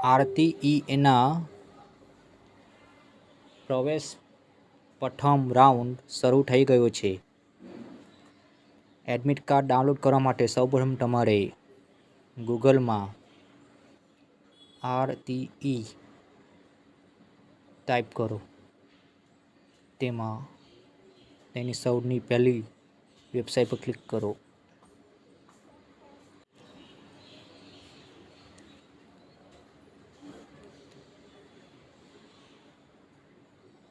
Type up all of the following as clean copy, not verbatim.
આરટીઈના પ્રવેશ પ્રથમ રાઉન્ડ શરૂ થઈ ગયો છે। એડમિટ કાર્ડ ડાઉનલોડ કરવા માટે સૌપ્રથમ તમારે ગૂગલમાં આરટીઈ ટાઈપ કરો, તેમાં તેની સૌથી પહેલી વેબસાઇટ પર ક્લિક કરો।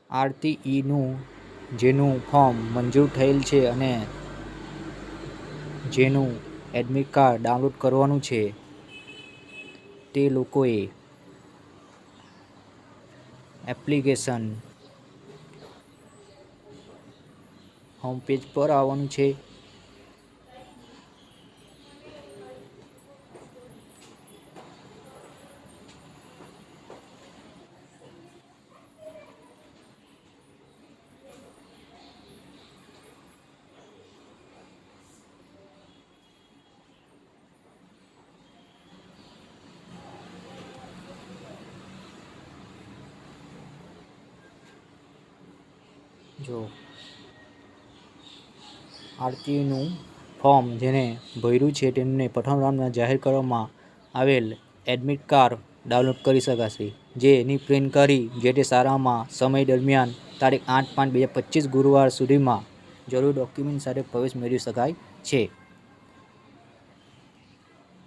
આરટીઈનું જેનું ફોર્મ મંજૂર થયેલ છે અને જેનું એડમિટ કાર્ડ ડાઉનલોડ કરવાનું છે તે લોકોએ એપ્લિકેશન હોમ પેજ પર આવવાનું છે। જો આરટીઈનું ફોર્મ જેને ભર્યું છે તેમને પ્રથમ રાઉન્ડમાં જાહેર કરવામાં આવેલ એડમિટ કાર્ડ ડાઉનલોડ કરી શકાશે, જેની પ્રિન્ટ કરી જે તે શાળામાં સમય દરમિયાન તારીખ 8/5/2025 ગુરુવાર સુધીમાં જરૂરી ડોક્યુમેન્ટ સાથે પ્રવેશ મેળવી શકાય છે।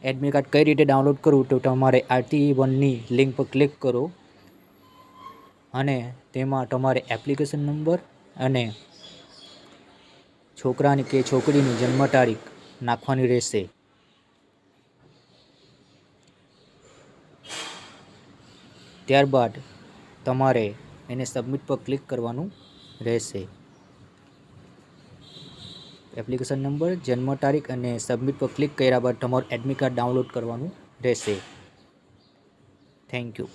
એડમિટ કાર્ડ કઈ રીતે ડાઉનલોડ કરવું તો તમારે RTE1ની લિંક પર ક્લિક કરો અને તેમાં તમારે એપ્લિકેશન નંબર અને છોકરાની કે છોકરીની જન્મ તારીખ નાખવાની રહેશે। ત્યારબાદ તમારે એને સબમિટ પર ક્લિક કરવાનું રહેશે। એપ્લિકેશન નંબર, જન્મ તારીખ અને સબમિટ પર ક્લિક કર્યા બાદ તમારું એડમિટ કાર્ડ ડાઉનલોડ કરવાનું રહેશે। Thank you.